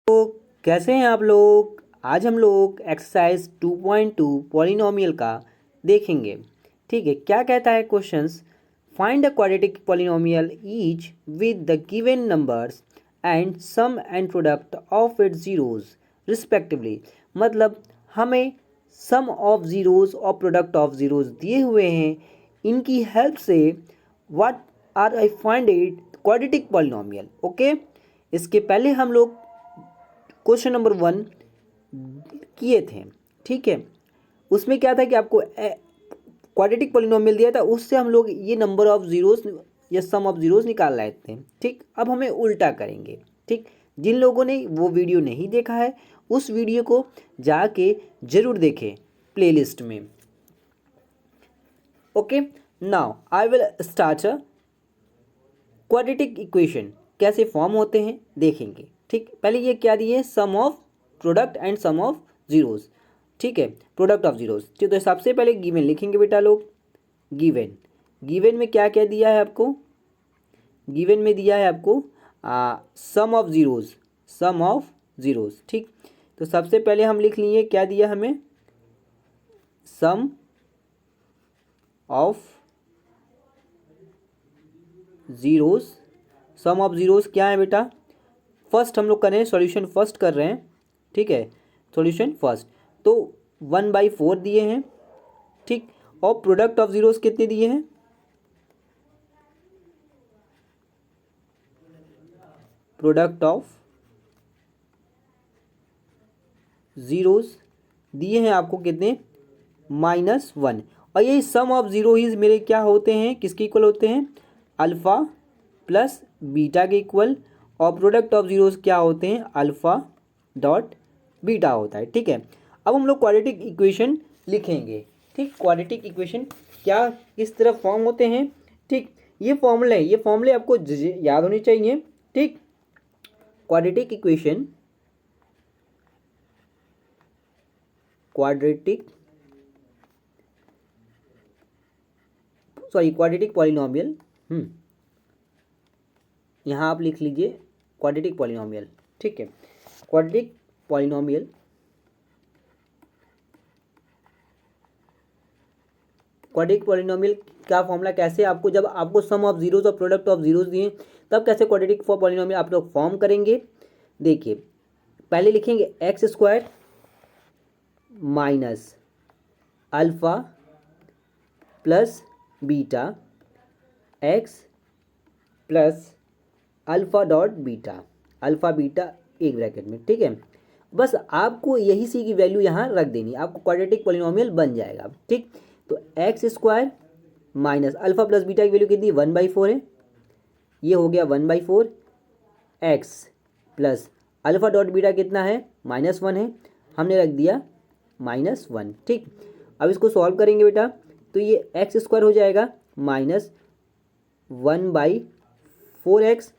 तो कैसे हैं आप लोग। आज हम लोग एक्सरसाइज 2.2 पॉलिनोमियल का देखेंगे। ठीक है, क्या कहता है questions. Find a quadratic polynomial each with the given numbers and sum and product of its zeros respectively. मतलब हमें सम ऑफ ज़ीरोज़ और प्रोडक्ट ऑफ ज़ीरोज़ दिए हुए हैं, इनकी हेल्प से what are I find it quadratic polynomial. Okay, इसके पहले हम लोग क्वेश्चन नंबर 1 किए थे। ठीक है, उसमें क्या था कि आपको क्वाड्रेटिक पॉलिनोमियल दिया था, उससे हम लोग ये नंबर ऑफ ज़ीरोज़ या सम ऑफ ज़ीरोज़ निकाल रहे थे। ठीक, अब हमें उल्टा करेंगे। ठीक, जिन लोगों ने वो वीडियो नहीं देखा है उस वीडियो को जाके ज़रूर देखें प्लेलिस्ट में। Okay, now I will start a quadratic equation कैसे फॉर्म होते हैं देखेंगे। ठीक, पहले ये क्या दिए, sum of product and sum of zeroes. ठीक है, प्रोडक्ट ऑफ ज़ीरोज़। ठीक, तो सबसे पहले गिवन लिखेंगे बेटा लोग। गिवन गिवन में क्या क्या दिया है आपको। गिवन में दिया है आपको sum of zeroes, sum of zeroes. ठीक, तो सबसे पहले हम लिख लिए क्या दिया हमें, sum of zeroes. Sum of zeroes क्या है बेटा, फर्स्ट हम लोग कर रहे हैं, सॉल्यूशन फर्स्ट कर रहे हैं। ठीक है, सॉल्यूशन फर्स्ट, तो 1/4 दिए हैं। ठीक, और प्रोडक्ट ऑफ ज़ीरोज़ कितने दिए हैं, प्रोडक्ट ऑफ ज़ीरोज़ दिए हैं आपको कितने, -1। और ये सम ऑफ ज़ीरोज़ मेरे क्या होते हैं, किसके इक्वल होते हैं, अल्फ़ा प्लस बीटा के इक्वल। और प्रोडक्ट ऑफ ज़ीरोज़ क्या होते हैं, अल्फ़ा डॉट बीटा होता है। ठीक है, अब हम लोग क्वाड्रेटिक इक्वेशन लिखेंगे। ठीक, क्वाड्रेटिक इक्वेशन क्या किस तरह फॉर्म होते हैं। ठीक, ये फॉर्मूले आपको याद होने चाहिए। ठीक, क्वाड्रेटिक इक्वेशन, क्वाड्रेटिक पॉलिनोमियल। यहाँ आप लिख लीजिए क्वाड्रेटिक पॉलिनोमियल। ठीक है, क्वाड्रेटिक पॉलिनोमियल, क्वाड्रेटिक पॉलिनोमियल का फॉर्मूला कैसे, आपको जब आपको सम ऑफ ज़ीरोज़ और प्रोडक्ट ऑफ ज़ीरोज़ दिए तब कैसे क्वाड्रेटिक पॉलिनोमियल आप लोग फॉर्म करेंगे। देखिए, पहले लिखेंगे x square minus alpha plus beta x plus alpha dot beta, alpha beta एक ब्रैकेट में। ठीक है, बस आपको यही सी की वैल्यू यहाँ रख देनी, आपको क्वाड्रेटिक पॉलिनोमियल बन जाएगा। ठीक, तो x square minus alpha plus beta की वैल्यू कितनी, 1/4 है, ये हो गया 1/4। X plus alpha dot beta कितना है, -1 है, हमने रख दिया -1। ठीक, अब इसको सॉल्व करेंगे बेटा, तो ये एक्स स्क्वायर हो जाएगा -1/4x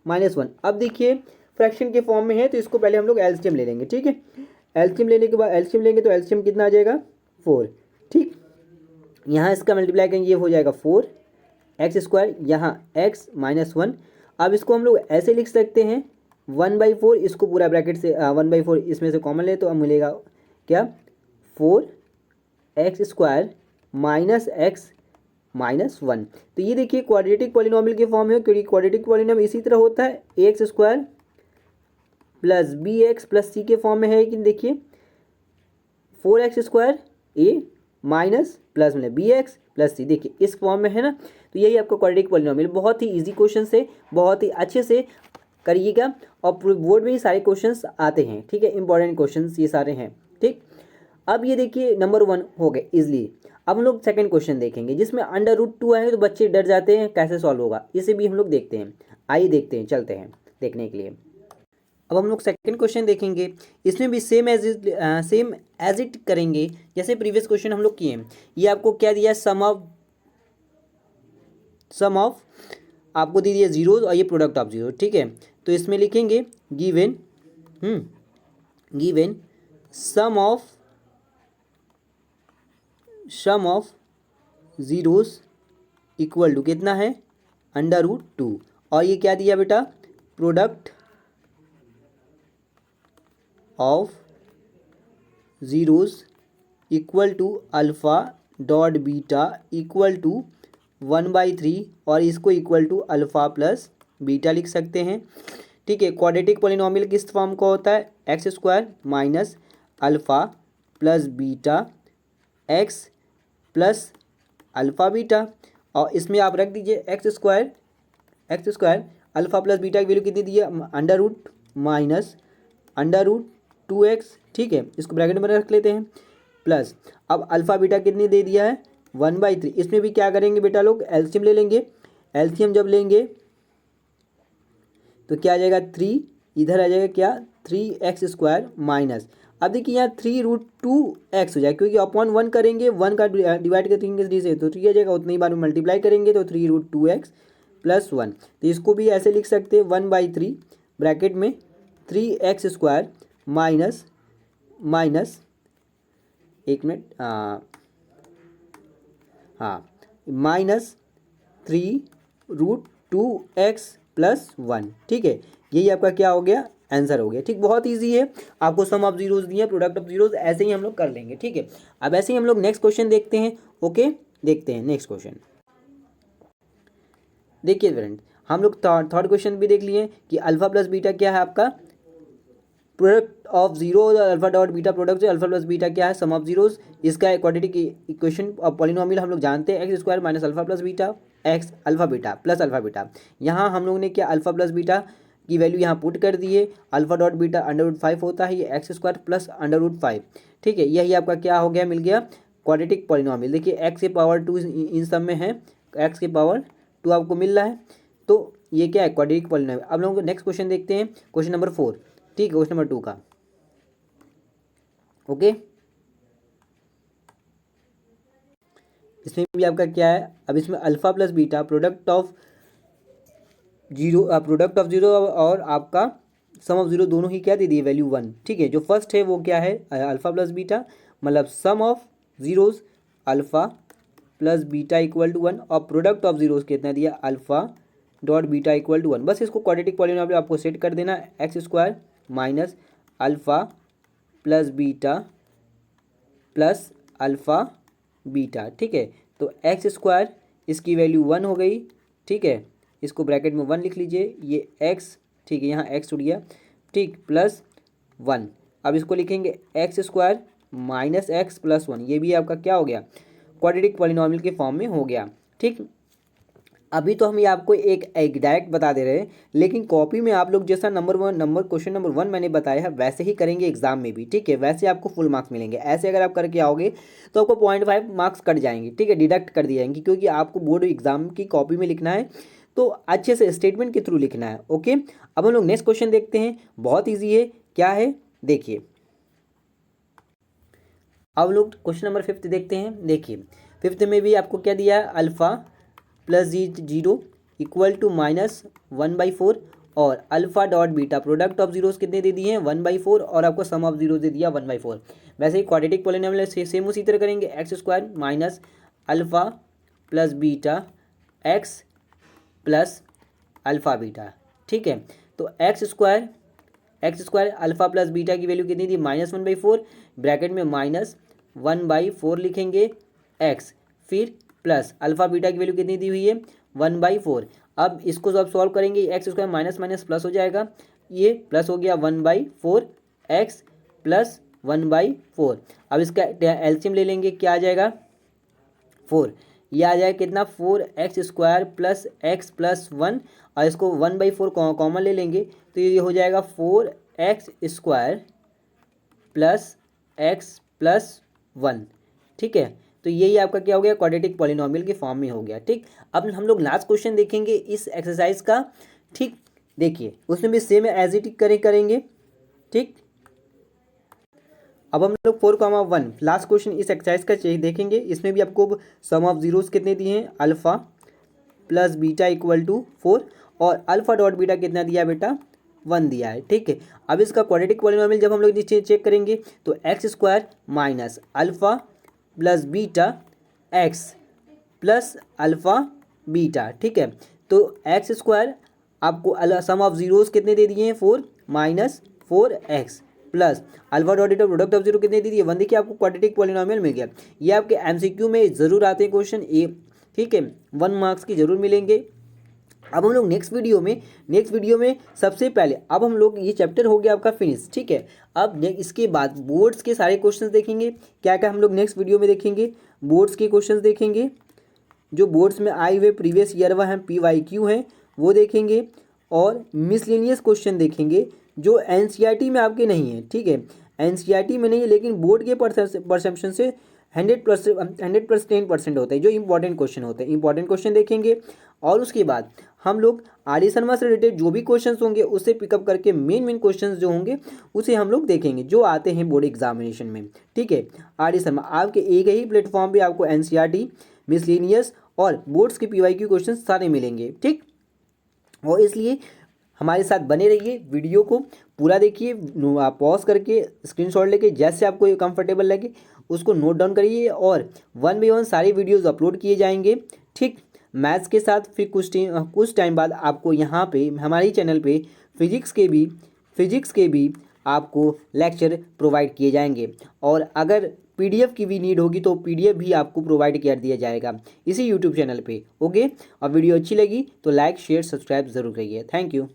-1। अब देखिए फ्रैक्शन के फॉर्म में है, तो इसको पहले हम लोग एलसीएम ले लेंगे। ठीक है, एलसीएम लेने के बाद एलसीएम लेंगे तो एलसीएम कितना आ जाएगा, 4। ठीक, यहाँ इसका मल्टीप्लाई करेंगे, ये हो जाएगा 4x स्क्वायर, यहाँ x -1। अब इसको हम लोग ऐसे लिख सकते हैं 1/4, इसको पूरा ब्रैकेट से 1/4 इसमें से कॉमन ले तो अब मिलेगा क्या, 4x स्क्वायर माइनस x -1। तो ये देखिए क्वाड्रेटिक पॉलिनोमियल के फॉर्म है, क्योंकि क्वाड्रेटिक पॉलिनोमियल इसी तरह होता है, ax square plus bx plus c के फॉर्म में है। लेकिन देखिए 4x square a minus plus में बी एक्स प्लस सी, देखिए इस फॉर्म में है ना। तो यही आपका क्वाड्रेटिक पॉलिनोमियल, बहुत ही इजी क्वेश्चन से बहुत ही अच्छे से करिएगा, और बोर्ड में ही सारे क्वेश्चंस आते हैं। ठीक है, इंपॉर्टेंट क्वेश्चंस ये सारे हैं। ठीक, अब ये देखिए नंबर 1 हो गए इजली। अब हम लोग सेकंड क्वेश्चन देखेंगे, जिसमें √2 आएंगे तो बच्चे डर जाते हैं कैसे सॉल्व होगा, इसे भी हम लोग देखते हैं। आइए देखते हैं, चलते हैं देखने के लिए। अब हम लोग सेकंड क्वेश्चन देखेंगे, इसमें भी सेम एज इट करेंगे जैसे प्रीवियस क्वेश्चन हम लोग किए हैं। ये आपको क्या दिया है, सम ऑफ आपको दे दिया ज़ीरोज़ और ये प्रोडक्ट ऑफ ज़ीरो। ठीक है, तो इसमें लिखेंगे given sum of zeros equal to कितना है, √2। और ये क्या दिया बेटा, product of zeros equal to alpha dot beta equal to 1/3 और इसको equal to alpha plus beta लिख सकते हैं। ठीक है, क्वाड्रेटिक पॉलिनॉमियल किस फॉर्म का होता है? X square minus alpha plus beta x plus alpha beta, और इसमें आप रख दीजिए x square alpha plus beta की वैल्यू कितनी दी है? Under root minus under root 2x। ठीक है, इसको ब्रैकेट में रख लेते हैं प्लस, अब अल्फ़ा बीटा कितनी दे दिया है? 1/3। इसमें भी क्या करेंगे बेटा लोग? एलसीएम ले लेंगे। एलसीएम जब लेंगे तो क्या आ जाएगा? 3 इधर आ जाएगा क्या? 3x² माइनस, अब देखिए यहाँ 3√2x हो जाएगा क्योंकि अपॉन 1 करेंगे, 1 का डिवाइड करेंगे 3 से तो 3 आ जाएगा, उतनी बार में मल्टीप्लाई करेंगे तो 3√2x प्लस 1। तो इसको भी ऐसे लिख सकते हैं 1/3 ब्रैकेट में 3x² माइनस एक मिनट, हाँ माइनस 3√2x प्लस 1। ठीक है, यही आपका क्या हो गया? आंसर हो गया। ठीक, बहुत इजी है, आपको सम ऑफ जीरोज दिए, प्रोडक्ट ऑफ जीरोज, ऐसे ही हम लोग कर लेंगे। ठीक है, अब ऐसे ही हम लोग नेक्स्ट क्वेश्चन देखते हैं। ओके, देखते हैं नेक्स्ट क्वेश्चन। देखिए फ्रेंड, हम लोग थर्ड क्वेश्चन भी देख लिए कि अल्फा प्लस बीटा क्या है आपका? Product of zero, alpha dot beta product से अल्फा प्लस बीटा क्या है? Sum of zeros. इसका क्वाड्रेटिक इक्वेशन ऑफ पॉलिनोमियल हम लोग जानते हैं, x square minus alpha plus beta x alpha beta plus alpha beta. यहाँ हम लोग ने क्या? अल्फा प्लस बीटा की वैल्यू यहाँ पुट कर दी है, alpha dot beta under root 5 होता है, ये x square plus under root 5। ठीक है, यही आपका क्या हो गया? मिल गया क्वाड्रेटिक पॉलिनोमियल। देखिए एक्स के पावर 2 इन सब में है, एक्स के पावर 2 आपको मिल रहा है, तो ये क्या है? Quadratic polynomial. अब लोगों को नेक्स्ट क्वेश्चन देखते हैं, क्वेश्चन नंबर 4। ठीक है, क्वेश्चन नंबर 2 का। ओके, इसमें भी आपका क्या है? अब इसमें alpha plus beta product of zero और आपका सम ऑफ जीरो दोनों ही क्या दे दिए? वैल्यू 1। ठीक है, जो फर्स्ट है वो क्या है? अल्फा प्लस बीटा, मतलब sum of zeroes alpha plus beta equal to 1, और प्रोडक्ट ऑफ जीरोज कितना दिया? Alpha dot beta equal to 1। बस इसको क्वाड्रेटिक पॉलिनोमियल आपको सेट कर देना, x square minus alpha plus beta plus alpha beta. ठीक है, तो एक्स स्क्वायर इसकी वैल्यू 1 हो गई। ठीक है, इसको ब्रैकेट में 1 लिख लीजिए, ये एक्स, ठीक है यहाँ एक्स उड़ गया, ठीक, प्लस 1। अब इसको लिखेंगे x square minus x plus 1, ये भी आपका क्या हो गया? क्वाड्रेटिक पॉलिनोमियल के फॉर्म में हो गया। ठीक, अभी तो हम ये आपको एक डायरेक्ट बता दे रहे हैं, लेकिन कॉपी में आप लोग जैसा क्वेश्चन नंबर 1 मैंने बताया है वैसे ही करेंगे एग्जाम में भी। ठीक है, वैसे आपको फुल मार्क्स मिलेंगे। ऐसे अगर आप करके आओगे तो आपको 0.5 मार्क्स कट जाएंगे। ठीक है, डिडक्ट कर दिए जाएंगे, क्योंकि आपको बोर्ड एग्जाम की कॉपी में लिखना है तो अच्छे से स्टेटमेंट के थ्रू लिखना है। ओके, अब हम लोग नेक्स्ट क्वेश्चन देखते हैं, बहुत ईजी है। क्या है? देखिए, अब लोग क्वेश्चन नंबर 5 देखते हैं। देखिए 5 में भी आपको क्या दिया है? Alpha plus zero equal to -1/4 और alpha dot beta product of zeros कितने दे दिए हैं? 1/4, और आपको सम ऑफ जीरो दे दिया 1/4। वैसे ही क्वाड्रेटिक पॉलिनोमियल से सेम उसी तरह करेंगे, x square minus alpha plus beta x plus alpha beta. ठीक है, तो x square alpha plus beta की वैल्यू कितनी थी? -1/4, ब्रैकेट में -1/4 लिखेंगे एक्स, फिर प्लस अल्फा बीटा की वैल्यू कितनी दी हुई है? 1/4। अब इसको जब सॉल्व करेंगे, x square minus minus plus हो जाएगा, ये प्लस हो गया 1/4 एक्स प्लस 1/4। अब इसका एलसीएम ले लेंगे, क्या आ जाएगा? 4। ये आ जाएगा कितना? 4x square plus x plus 1, और इसको 1/4 कॉमन ले लेंगे तो ये हो जाएगा 4x square plus x plus 1। ठीक है, तो यही आपका क्या हो गया? क्वाड्रेटिक पॉलिनोमियल के फॉर्म में हो गया। ठीक, अब हम लोग लास्ट क्वेश्चन देखेंगे इस एक्सरसाइज का। ठीक, देखिए उसमें भी सेम एज इट करेंगे। ठीक, अब हम लोग 4,1 लास्ट क्वेश्चन इस एक्सरसाइज का देखेंगे। इसमें भी आपको सम ऑफ जीरोस कितने दिए हैं? Alpha plus beta equal to 4, और अल्फा डॉट बीटा कितना दिया बेटा? 1 दिया है। ठीक है, अब इसका क्वाड्रेटिक पॉलिनोमियल जब हम लोग चेक करेंगे तो x square minus alpha plus beta x plus alpha beta. ठीक है, तो एक्स स्क्वायर आपको सम ऑफ जीरोस कितने दे दिए हैं? 4 minus 4x plus alpha dot beta product of zero कितने दे दिए 1। देखिए आपको क्वाड्रेटिक पॉलिनोमियल मिल गया। ये आपके एमसीक्यू में ज़रूर आते हैं क्वेश्चन ए, ठीक है, 1 मार्क्स की जरूर मिलेंगे। अब हम लोग नेक्स्ट वीडियो में सबसे पहले अब हम लोग ये चैप्टर हो गया आपका फिनिश, ठीक है। अब इसके बाद बोर्ड्स के सारे क्वेश्चंस देखेंगे। क्या क्या हम लोग नेक्स्ट वीडियो में देखेंगे, बोर्ड्स के क्वेश्चंस देखेंगे, जो बोर्ड्स में आए हुए प्रीवियस ईयर वह हैं PYQ हैं वो देखेंगे, और मिसलेनियस क्वेश्चन देखेंगे जो NCERT में आपके नहीं है, ठीक है, NCERT में नहीं है लेकिन बोर्ड के परसेप्शन से 100+ 10% होता है, जो इंपॉर्टेंट क्वेश्चन होते हैं, इंपॉर्टेंट क्वेश्चन देखेंगे। और उसके बाद हम लोग आर शर्मा से रिलेटेड जो भी क्वेश्चंस होंगे उससे पिकअप करके मेन क्वेश्चंस जो होंगे उसे हम लोग देखेंगे जो आते हैं बोर्ड एग्जामिनेशन में, ठीक है। आर शर्मा आपके एक ही प्लेटफॉर्म पे आपको NCERT, मिसलेनियस और बोर्ड्स के PYQ क्वेश्चन सारे मिलेंगे, ठीक। और इसलिए हमारे साथ बने रहिए, वीडियो को पूरा देखिए, पॉज करके स्क्रीनशॉट लेके जैसे आपको कंफर्टेबल लगे उसको नोट डाउन करिए, और 1 बाय 1 सारी वीडियोस अपलोड किए जाएंगे, ठीक। मैथ्स के साथ फिर कुछ टाइम बाद आपको यहाँ पे हमारे चैनल पे फिजिक्स के भी आपको लेक्चर प्रोवाइड किए जाएंगे, और अगर PDF की भी नीड होगी तो PDF भी आपको प्रोवाइड कर दिया जाएगा इसी YouTube चैनल पे, ओके। और वीडियो अच्छी लगी तो लाइक शेयर सब्सक्राइब ज़रूर करिए। Thank you.